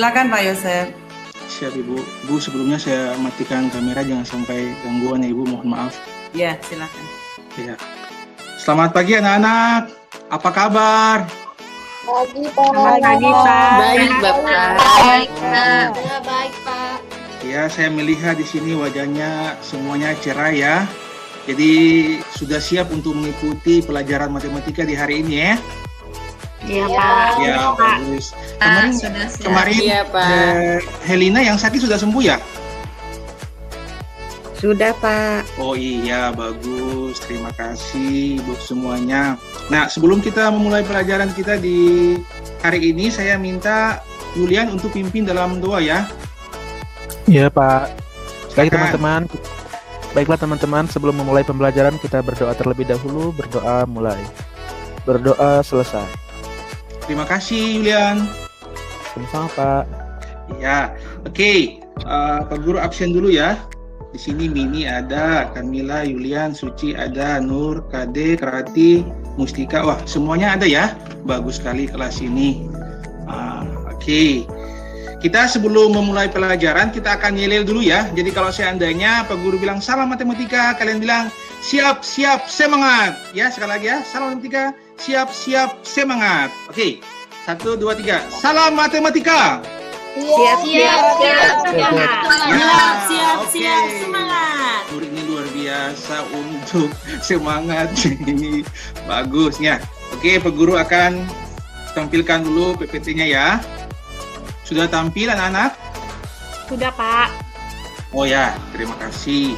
Silakan Pak Yosef. Siap Ibu. Bu, sebelumnya saya matikan kamera, jangan sampai gangguan ya Ibu, mohon maaf. Ya, silakan. Ya. Selamat pagi anak-anak. Apa kabar? Pagi, Pak. Selamat pagi, Pak. Baik, Bapak. Baik, Pak. Baik, Pak. Ya, saya melihat di sini wajahnya semuanya cerah ya. Jadi sudah siap untuk mengikuti pelajaran matematika di hari ini ya? Iya, Pak. Ya, bagus. Kemarin Iya, Pak. Helena yang sakit sudah sembuh ya? Sudah, Pak. Oh iya, bagus. Terima kasih buat semuanya. Nah, sebelum kita memulai pelajaran kita di hari ini, saya minta Julian untuk pimpin dalam doa ya. Iya Pak. Baik Silakan. teman-teman. Baiklah teman-teman, sebelum memulai pembelajaran kita berdoa terlebih dahulu. Berdoa mulai. Berdoa selesai. Terima kasih Julian. Sama-sama Pak. Ya, oke. Pak Guru absen dulu ya. Di sini Mini ada, Kamila, Julian, Suci ada, Nur, Kade, Krati, Mustika. Wah, semuanya ada ya. Bagus sekali kelas ini. Oke. Kita sebelum memulai pelajaran, kita akan yel dulu ya. Jadi kalau seandainya Pak Guru bilang salam matematika, kalian bilang siap, siap, semangat. Ya, sekali lagi ya. Salam matematika, siap, siap, semangat. Oke. 1, 2, 3. Salam matematika. Siap, siap, siap. Siap, semangat. Guru ini luar biasa untuk semangat ini. Bagusnya. Oke, Pak Guru akan tampilkan dulu PPT-nya ya. Sudah tampil anak-anak? Sudah, Pak. Oh ya, terima kasih.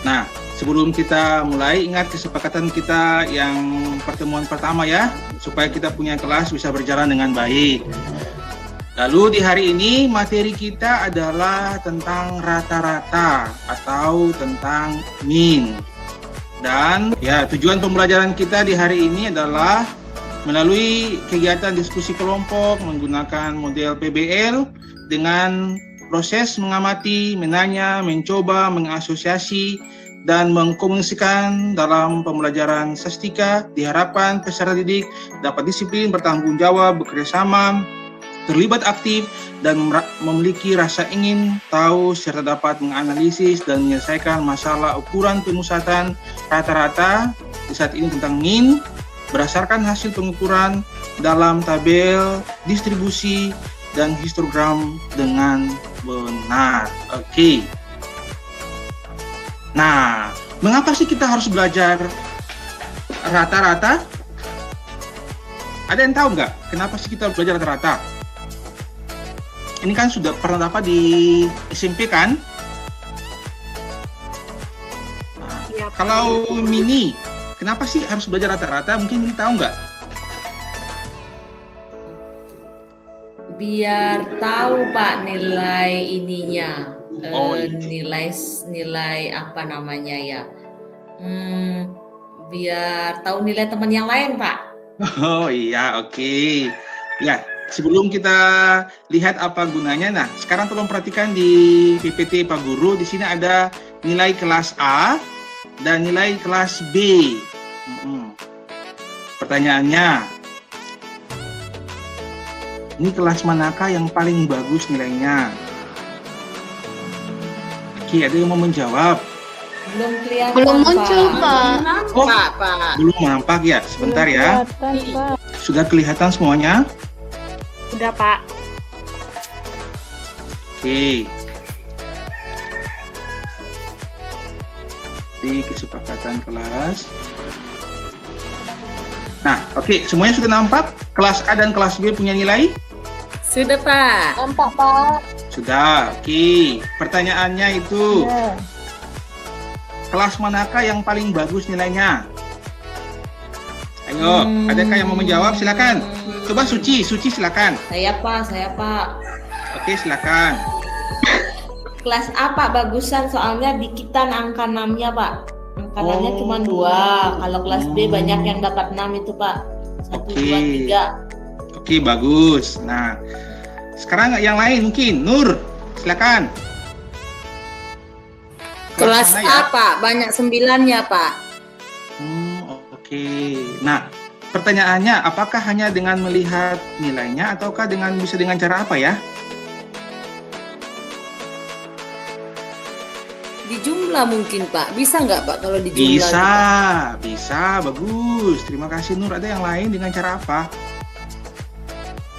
Nah, sebelum kita mulai, ingat kesepakatan kita yang pertemuan pertama ya, supaya kita punya kelas bisa berjalan dengan baik. Lalu di hari ini materi kita adalah tentang rata-rata atau tentang mean. Dan ya, tujuan pembelajaran kita di hari ini adalah melalui kegiatan diskusi kelompok menggunakan model PBL dengan proses mengamati, menanya, mencoba, mengasosiasi, dan mengkomunikasikan dalam pembelajaran sastika. Diharapkan peserta didik dapat disiplin, bertanggung jawab, bekerjasama, terlibat aktif, dan memiliki rasa ingin tahu serta dapat menganalisis dan menyelesaikan masalah ukuran pemusatan rata-rata di saat ini tentang mean berdasarkan hasil pengukuran dalam tabel distribusi dan histogram dengan benar. Oke. Nah, mengapa sih kita harus belajar rata-rata? Ada yang tahu nggak kenapa sih kita belajar rata-rata? Ini kan sudah pernah dapat di SMP kan? Nah, Iya, Pak. kalau Mini, kenapa sih harus belajar rata-rata? Mungkin Mini tahu nggak? Biar tahu Pak nilai ininya, Oh, iya. nilai apa namanya ya? Biar tahu nilai teman yang lain Pak. Oh iya, oke. Ya, sebelum kita lihat apa gunanya, nah sekarang tolong perhatikan di PPT Pak Guru. Di sini ada nilai kelas A dan nilai kelas B. Pertanyaannya, ini kelas manakah yang paling bagus nilainya? Oke, ada yang mau menjawab? Belum kelihatan Belum muncul, Pak. Oh, Pak. belum nampak ya? Sebentar ya. Sudah kelihatan semuanya? Sudah, Pak. Oke. Di kesepakatan kelas. Nah, oke, semuanya sudah nampak? Kelas A dan kelas B punya nilai? Sudah Pak. Nampak, Pak. Sudah, oke. Pertanyaannya itu, kelas manakah yang paling bagus nilainya? Ayo, adakah yang mau menjawab? Silakan. Coba Suci silakan. Saya Pak. Oke, silakan. Kelas A Pak bagusan soalnya dikitan angka 6-nya Pak. Angka 6-nya cuma 2. Kalau kelas B banyak yang dapat 6 itu Pak. 1, Oke. 2, 3. Oke, bagus. Nah, sekarang yang lain mungkin. Nur, silakan. Kelas mana ya? A, Pak. Banyak 9-nya, Pak. Oke. Nah, Pertanyaannya, apakah hanya dengan melihat nilainya ataukah bisa dengan cara apa ya? Di jumlah mungkin Pak. Bisa nggak Pak kalau di jumlah? Bisa, bagus. Terima kasih Nur. Ada yang lain dengan cara apa?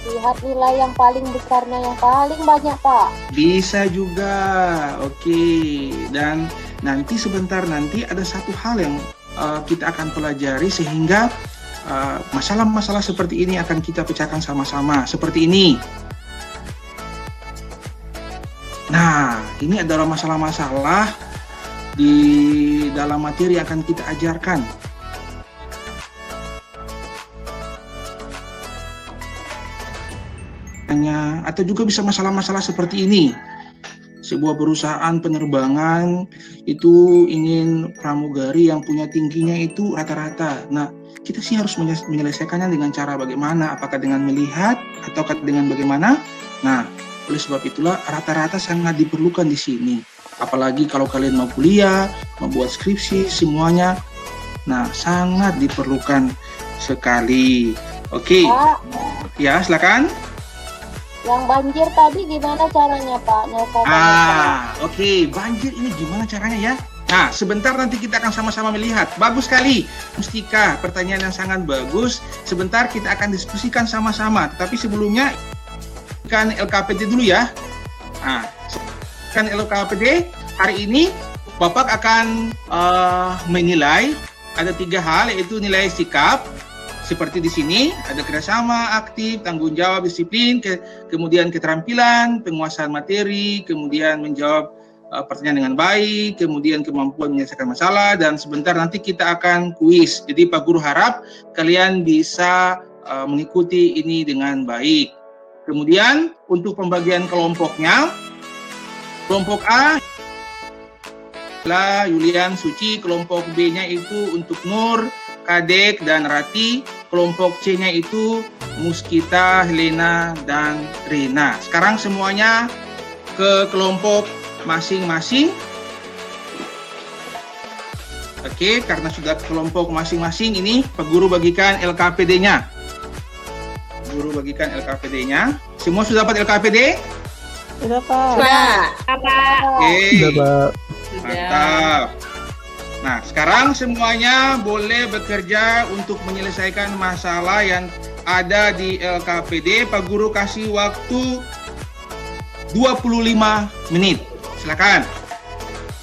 Lihat nilai yang paling besarnya yang paling banyak, Pak. Bisa juga. Oke. Dan nanti sebentar nanti ada satu hal yang kita akan pelajari sehingga masalah-masalah seperti ini akan kita pecahkan sama-sama. Seperti ini. Nah, ini adalah masalah-masalah di dalam materi yang akan kita ajarkan. Atau juga bisa masalah-masalah seperti ini. Sebuah perusahaan penerbangan itu ingin pramugari yang punya tingginya itu rata-rata. Nah, kita sih harus menyelesaikannya dengan cara bagaimana? Apakah dengan melihat ataukah dengan bagaimana? Nah, oleh sebab itulah rata-rata sangat diperlukan di sini. Apalagi kalau kalian mau kuliah, membuat skripsi, semuanya. Nah, sangat diperlukan sekali. Oke. Pak, Ya, silakan. yang banjir tadi gimana caranya, Pak? Oke. Banjir ini gimana caranya ya? Nah, sebentar nanti kita akan sama-sama melihat. Bagus sekali, Mustika. Pertanyaan yang sangat bagus. Sebentar kita akan diskusikan sama-sama. Tetapi sebelumnya, kan LKPD dulu ya. Nah, kan LKPD hari ini Bapak akan menilai ada 3 hal, yaitu nilai sikap. Seperti di sini ada kerjasama, aktif, tanggung jawab, disiplin, kemudian keterampilan, penguasaan materi, kemudian menjawab pertanyaan dengan baik, kemudian kemampuan menyelesaikan masalah, dan sebentar nanti kita akan kuis. Jadi Pak Guru harap kalian bisa mengikuti ini dengan baik. Kemudian untuk pembagian kelompoknya, kelompok A adalah Yulian, Suci, kelompok B-nya itu untuk Nur, Kadek, dan Rati. Kelompok C-nya itu Muskita, Helena, dan Rina. Sekarang semuanya ke kelompok masing-masing. Oke, karena sudah kelompok masing-masing ini, Pak Guru bagikan LKPD-nya. Guru bagikan LKPD-nya. Semua sudah dapat LKPD? Sudah, Pak. Apa? Oke. Sudah, Pak. Mantap. Nah, sekarang semuanya boleh bekerja untuk menyelesaikan masalah yang ada di LKPD. Pak Guru kasih waktu 25 menit. Silakan.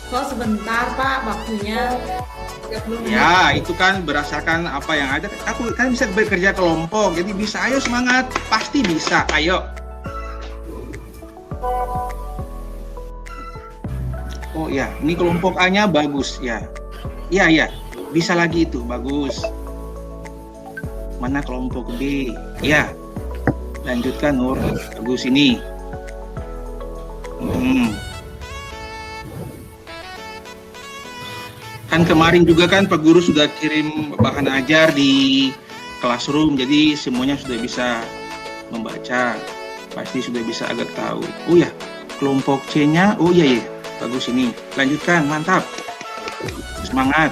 Kok sebentar Pak waktunya? 30 menit. Ya, itu kan berdasarkan apa yang ada. Aku kan bisa bekerja kelompok, jadi bisa. Ayo semangat, pasti bisa. Ayo. Oh ya, ini kelompok A-nya bagus ya. Iya, bisa lagi itu, bagus. Mana kelompok B? Ya, lanjutkan Nur, bagus ini. Kan kemarin juga kan Pak Guru sudah kirim bahan ajar di classroom, jadi semuanya sudah bisa membaca, pasti sudah bisa agak tahu. Oh ya, kelompok C-nya, oh iya, bagus ini. Lanjutkan, mantap. Semangat.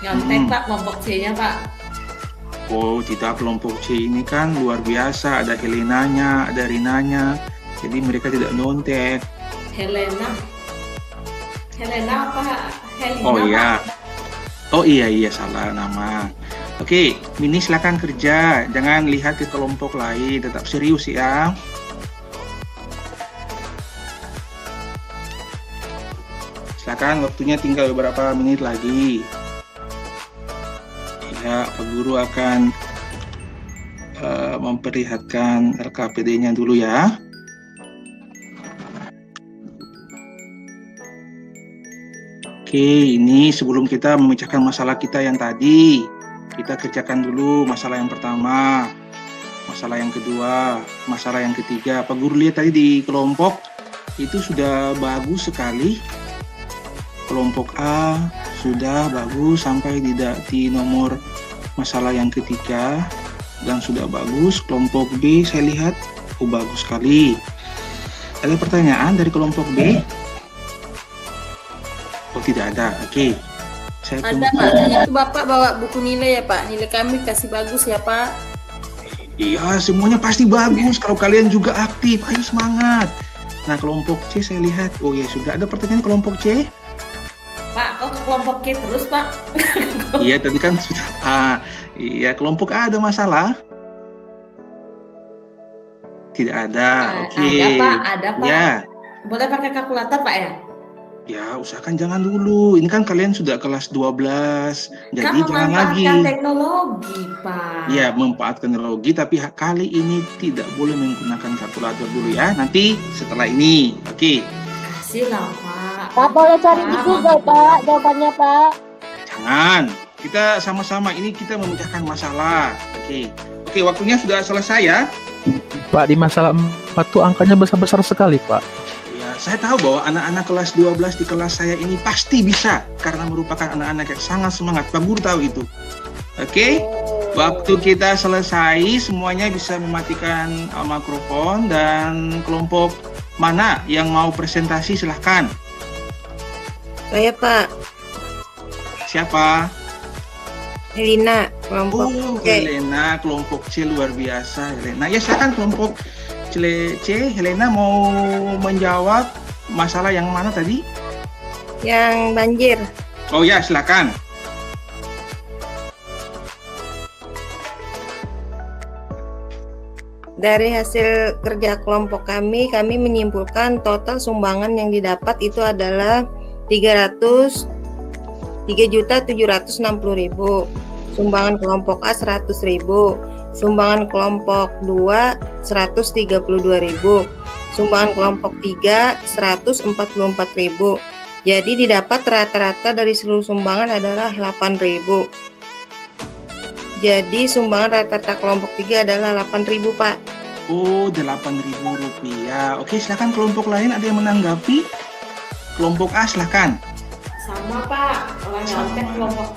Nyontek Pak kelompok C-nya Pak. Oh, tidak, kelompok C ini kan luar biasa. Ada Helenanya, ada Rinanya. Jadi mereka tidak nyontek. Helena apa? Helena. Oh iya. Pak. Oh iya, salah nama. Oke, Mini silakan kerja. Jangan lihat ke kelompok lain. Tetap serius ya. Silakan, waktunya tinggal beberapa menit lagi. Ya, Pak Guru akan memperlihatkan LKPD-nya dulu ya. Oke, ini sebelum kita memecahkan masalah kita yang tadi, kita kerjakan dulu masalah yang pertama, masalah yang kedua, masalah yang ketiga. Pak Guru lihat tadi di kelompok itu sudah bagus sekali. Kelompok A sudah bagus sampai di nomor masalah yang ketiga dan sudah bagus. Kelompok B saya lihat bagus sekali. Ada pertanyaan dari kelompok B? Oh, tidak ada. Oke. Saya Ada tunggu. Pak, itu Bapak bawa buku nilai ya Pak. Nilai kami kasih bagus ya Pak. Iya, semuanya pasti bagus kalau kalian juga aktif. Ayo semangat. Nah, kelompok C saya lihat. Oh ya, sudah ada pertanyaan kelompok C? Pak, kok ke kelompok K terus Pak? Iya, tadi kan sudah. Iya, kelompok A ada masalah? Tidak ada. Oke. Ada Pak, ada Pak. Ya. Boleh pakai kalkulator Pak ya? Ya, usahakan jangan dulu. Ini kan kalian sudah kelas 12. Kan Jadi jangan lagi. memanfaatkan teknologi Pak. Ya, memanfaatkan teknologi, tapi kali ini tidak boleh menggunakan kalkulator dulu ya. Nanti setelah ini. Oke. Kasih lah Pak. Pak boleh cari di Google Pak jawabannya Pak. Jangan. Kita sama-sama ini kita memecahkan masalah. Oke. Oke, waktunya sudah selesai ya. Pak, di masalah 4 tuh angkanya besar-besar sekali, Pak. Ya, saya tahu bahwa anak-anak kelas 12 di kelas saya ini pasti bisa karena merupakan anak-anak yang sangat semangat. Pak Guru tahu itu. Oke? Waktu kita selesai, semuanya bisa mematikan mikrofon dan kelompok mana yang mau presentasi silahkan. Saya Pak, Siapa? Helena, kelompok Oh, C. Helena, kelompok C luar biasa. Helena, ya silakan kelompok C. Helena mau menjawab masalah yang mana tadi? Yang banjir. Oh ya, silakan. Dari hasil kerja kelompok kami menyimpulkan total sumbangan yang didapat itu adalah 3.760.000. Sumbangan kelompok A 100.000. Sumbangan kelompok 2 132.000. Sumbangan kelompok 3 144.000. Jadi didapat rata-rata dari seluruh sumbangan adalah 8.000. Jadi sumbangan rata-rata kelompok 3 adalah 8.000 Pak. Oh, Rp8.000. Oke, silakan kelompok lain ada yang menanggapi? Kelompok A silakan. Sama Pak. Orang nyontek kelompok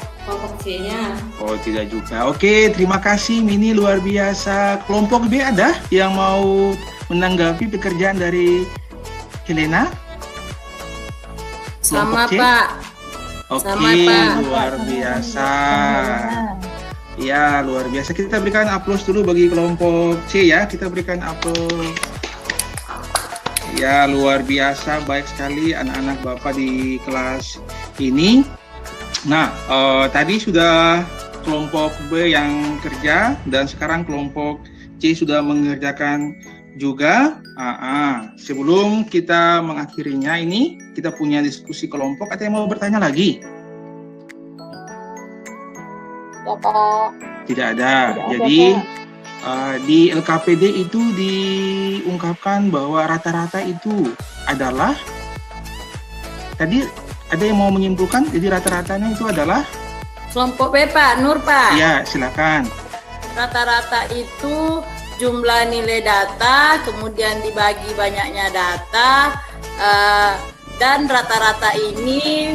C-nya. Oh, tidak juga. Oke, terima kasih Mini, luar biasa. Kelompok B ada yang mau menanggapi pekerjaan dari Helena? Sama Kelompok C? Pak. Oke, Sama, Pak. luar biasa. Ya, luar biasa. Kita berikan aplaus dulu bagi kelompok C ya. Kita berikan aplaus. Ya, luar biasa. Baik sekali anak-anak Bapak di kelas ini. Nah, tadi sudah kelompok B yang kerja dan sekarang kelompok C sudah mengerjakan juga. Sebelum kita mengakhirinya ini, kita punya diskusi kelompok. Ada yang mau bertanya lagi? Ya Pak. Tidak ada. Jadi di LKPD itu diungkapkan bahwa rata-rata itu adalah tadi ada yang mau menyimpulkan. Jadi rata-ratanya itu adalah Kelompok B Pak, Nur Pak. ya silakan. Rata-rata itu jumlah nilai data, kemudian dibagi banyaknya data, dan rata-rata ini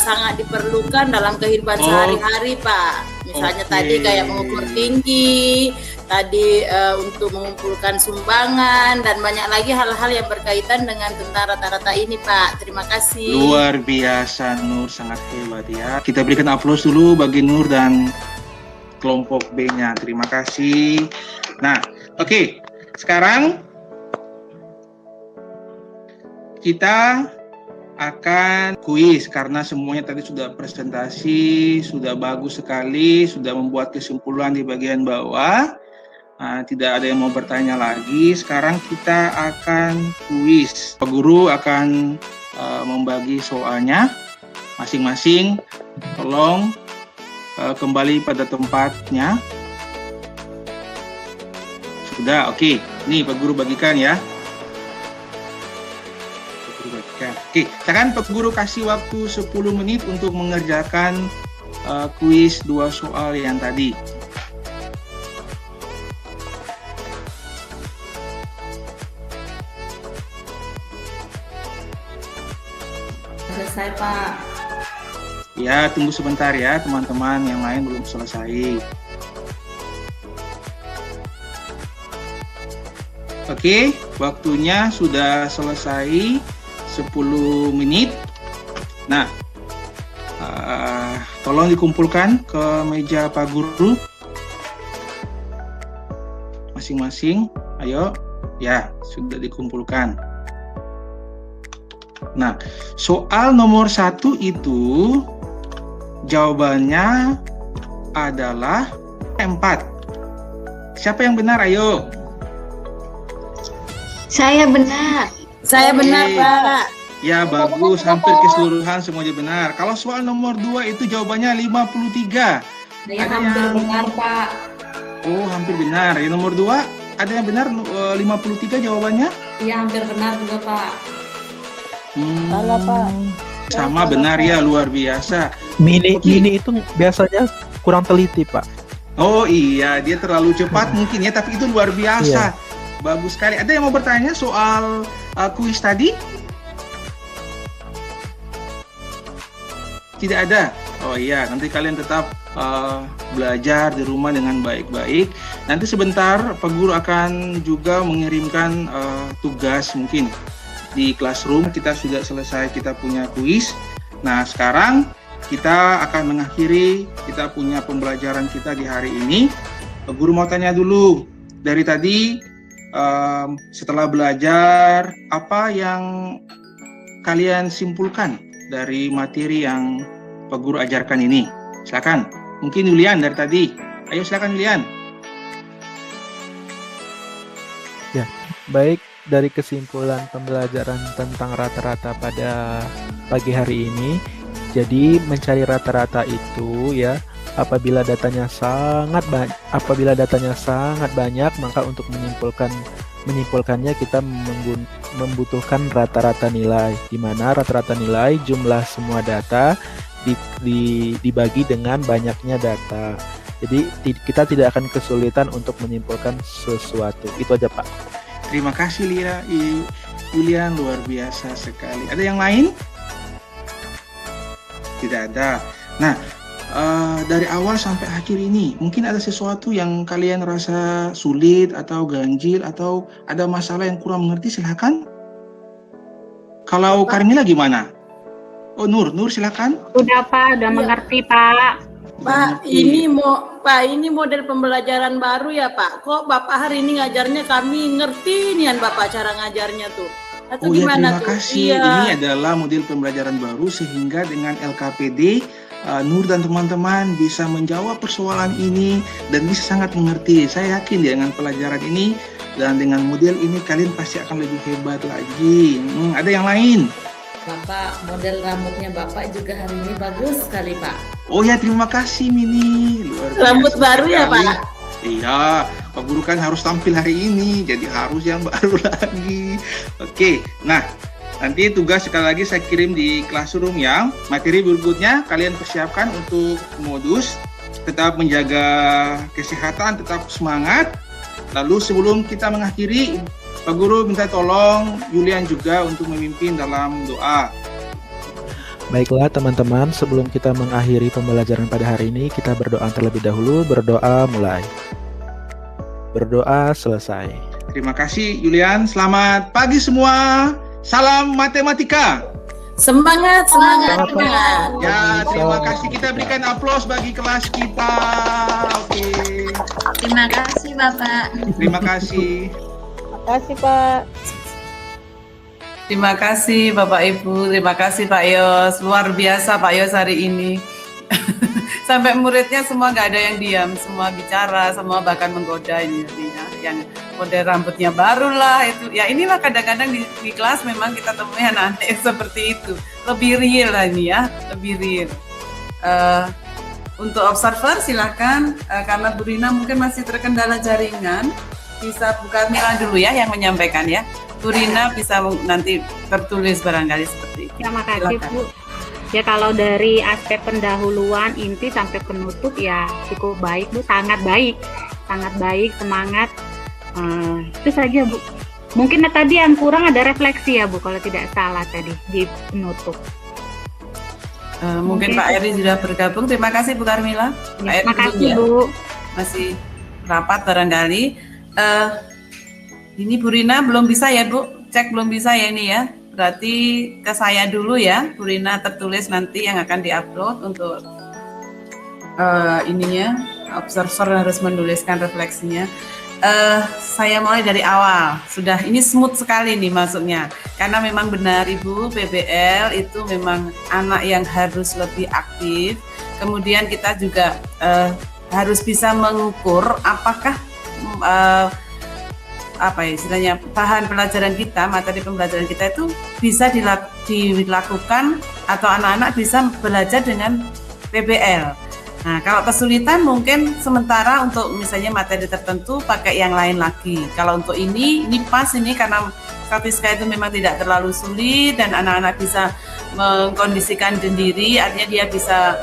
sangat diperlukan dalam kehidupan sehari-hari Pak. Misalnya tadi kayak mengukur tinggi, tadi untuk mengumpulkan sumbangan, dan banyak lagi hal-hal yang berkaitan dengan tentang rata-rata ini Pak. Terima kasih. Luar biasa Nur, sangat hebat ya. Kita berikan aplaus dulu bagi Nur dan kelompok B-nya. Terima kasih. Nah, oke. Sekarang kita akan kuis karena semuanya tadi sudah presentasi, sudah bagus sekali, sudah membuat kesimpulan di bagian bawah. Tidak ada yang mau bertanya lagi. Sekarang kita akan kuis. Pak Guru akan membagi soalnya masing-masing. Tolong kembali pada tempatnya. Sudah, oke. Nih Pak Guru bagikan ya. Oke, sekarang Pak Guru kasih waktu 10 menit untuk mengerjakan kuis 2 soal yang tadi. Selesai Pak. Ya, tunggu sebentar ya teman-teman, yang lain belum selesai. Oke, waktunya sudah selesai 10 menit. Nah, Tolong dikumpulkan ke meja Pak Guru masing-masing. Ayo, ya sudah dikumpulkan. Nah, soal nomor 1 itu jawabannya adalah 4. Siapa yang benar? Ayo. Saya benar. Saya benar, Oke. Pak. Ya, bagus. Hampir keseluruhan semuanya benar. Kalau soal nomor 2 itu jawabannya 53. Saya Ada hampir yang- benar, Pak. Oh, hampir benar. Yang nomor 2, ada yang benar 53 jawabannya? Iya, hampir benar juga, Pak. Salah, Pak. Sama benar ya, luar biasa. Mini Oke. itu biasanya kurang teliti, Pak. Oh iya, dia terlalu cepat mungkin ya, tapi itu luar biasa. Bagus sekali. Ada yang mau bertanya soal kuis tadi? Tidak ada. Oh iya, nanti kalian tetap belajar di rumah dengan baik-baik. Nanti sebentar Pak Guru akan juga mengirimkan tugas mungkin di classroom. Kita sudah selesai, kita punya kuis. Nah, sekarang kita akan mengakhiri kita punya pembelajaran kita di hari ini. Pak Guru mau tanya dulu, dari tadi setelah belajar, apa yang kalian simpulkan dari materi yang Pak Guru ajarkan ini? Silakan. Mungkin Yulian dari tadi. Ayo silakan Yulian. Baik, dari kesimpulan pembelajaran tentang rata-rata pada pagi hari ini, jadi mencari rata-rata itu ya, apabila datanya sangat banyak, maka untuk menyimpulkannya kita membutuhkan rata-rata nilai, di mana rata-rata nilai jumlah semua data dibagi dengan banyaknya data. Jadi kita tidak akan kesulitan untuk menyimpulkan sesuatu. Itu aja, Pak. Terima kasih Yulian, luar biasa sekali. Ada yang lain? Tidak ada. Nah, dari awal sampai akhir ini, mungkin ada sesuatu yang kalian rasa sulit atau ganjil atau ada masalah yang kurang mengerti, silakan. Kalau Carmila gimana? Oh, Nur silakan. Udah Pak, udah mengerti Pak. Pak, ini model pembelajaran baru ya, Pak. Kok Bapak hari ini ngajarnya kami ngerti nian Bapak cara ngajarnya tuh. Atau Oh ya, gimana terima tuh? kasih. Iya. Ini adalah model pembelajaran baru sehingga dengan LKPD Nur dan teman-teman bisa menjawab persoalan ini dan bisa sangat mengerti. Saya yakin dengan pelajaran ini dan dengan model ini kalian pasti akan lebih hebat lagi. Ada yang lain? Bapak, model rambutnya Bapak juga hari ini bagus sekali, Pak. Oh ya, terima kasih Mini. Luar biasa Rambut baru ya, sekali. Pak? Iya, Pak Guru kan harus tampil hari ini, jadi harus yang baru lagi. Oke, nah nanti tugas sekali lagi saya kirim di classroom ya. Materi berikutnya kalian persiapkan untuk modus, tetap menjaga kesehatan, tetap semangat. Lalu sebelum kita mengakhiri, Pak Guru minta tolong Yulian juga untuk memimpin dalam doa. Baiklah teman-teman, sebelum kita mengakhiri pembelajaran pada hari ini, kita berdoa terlebih dahulu. Berdoa mulai. Berdoa selesai. Terima kasih Yulian, selamat pagi semua. Salam matematika. Semangat. Ya, terima kasih. Kita berikan aplaus bagi kelas kita. Oke. Terima kasih, Bapak. Terima kasih. Makasih Pak. Terima kasih Bapak Ibu, terima kasih Pak Yos. Luar biasa Pak Yos hari ini. Sampai muridnya semua nggak ada yang diam, semua bicara, semua bahkan menggoda ini artinya. Yang model rambutnya baru lah itu. Ya inilah kadang-kadang di kelas memang kita temui anak-anak yang seperti itu. Lebih real lah ini ya, lebih real. Untuk observer silakan, karena Bu Rina mungkin masih terkendala jaringan, bisa buka Mila dulu ya yang menyampaikan ya. Bu Rina bisa nanti tertulis barangkali seperti itu. Terima kasih Silakan. Bu. Ya kalau dari aspek pendahuluan inti sampai penutup ya cukup baik Bu, sangat baik, semangat. Itu saja Bu. Mungkin tadi yang kurang ada refleksi ya Bu, kalau tidak salah tadi di penutup. Mungkin Pak Eri sudah bergabung. Terima kasih Bu Carmila. Pak Ya, Eri terima kasih dulu ya. Bu. Masih rapat barangkali. Ini Bu Rina belum bisa ya Bu, cek belum bisa ya ini ya. Berarti ke saya dulu ya, Bu Rina tertulis nanti yang akan diupload untuk ininya, observer harus menuliskan refleksinya. Saya mulai dari awal, sudah ini smooth sekali nih masuknya, karena memang benar Ibu, PBL itu memang anak yang harus lebih aktif, kemudian kita juga harus bisa mengukur apakah apa ya istilahnya bahan pelajaran kita, materi pembelajaran kita itu bisa dilakukan atau anak-anak bisa belajar dengan PBL. Nah, kalau kesulitan mungkin sementara untuk misalnya materi tertentu pakai yang lain lagi. Kalau untuk ini pas ini karena statistika itu memang tidak terlalu sulit dan anak-anak bisa mengkondisikan sendiri, artinya dia bisa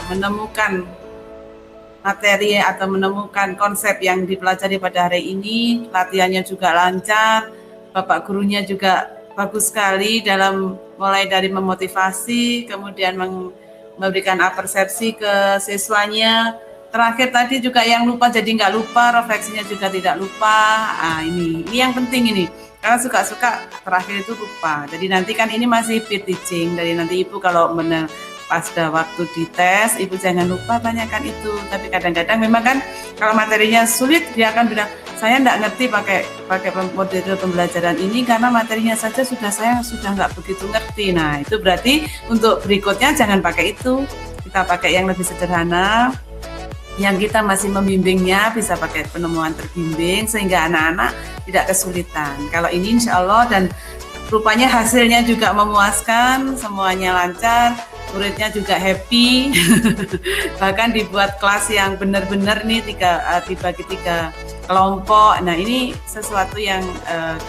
menemukan materi atau menemukan konsep yang dipelajari pada hari ini. Latihannya juga lancar, Bapak gurunya juga bagus sekali dalam mulai dari memotivasi, kemudian memberikan persepsi ke siswanya. Terakhir tadi juga yang lupa jadi nggak lupa, refleksinya juga tidak lupa. Ini yang penting ini, karena suka-suka terakhir itu lupa. Jadi nanti kan ini masih peer teaching, dari nanti Ibu kalau pada waktu dites, Ibu jangan lupa tanyakan itu. Tapi kadang-kadang memang kan kalau materinya sulit, dia akan bilang, saya nggak ngerti pakai model pembelajaran ini karena materinya saja saya sudah nggak begitu ngerti. Nah, itu berarti untuk berikutnya jangan pakai itu. Kita pakai yang lebih sederhana, yang kita masih membimbingnya bisa pakai penemuan terbimbing sehingga anak-anak tidak kesulitan. Kalau ini insya Allah dan rupanya hasilnya juga memuaskan, semuanya lancar, muridnya juga happy. Bahkan dibuat kelas yang benar-benar nih dibagi 3 kelompok. Nah, ini sesuatu yang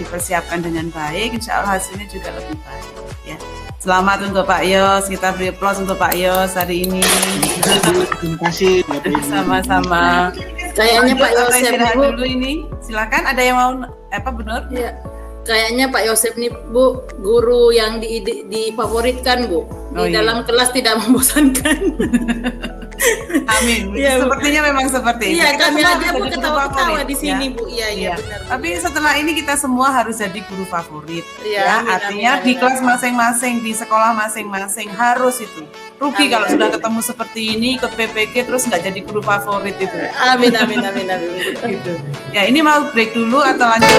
dipersiapkan dengan baik, insya Allah hasilnya juga lebih baik ya. Selamat untuk Pak Yos, kita beri aplaus untuk Pak Yos hari ini. Terima kasih. Sama-sama. Kayaknya Pak Yosep dulu ini. Silakan, ada yang mau Bu Nur? Ya. Kayaknya Pak Yosep nih Bu, guru yang difavoritkan Bu. Di dalam kelas tidak membosankan. Amin. Ya, sepertinya memang seperti itu. Iya, kami aja Bu jadi ketawa-ketawa di sini ya. Bu. Iya. Benar. Tapi setelah ini kita semua harus jadi guru favorit. Ya, artinya di kelas masing-masing, di sekolah masing-masing harus itu. Rugi kalau sudah ketemu seperti ini, ikut PPG terus nggak jadi guru favorit itu. Amin. Gitu. Ya, ini mau break dulu atau lanjut?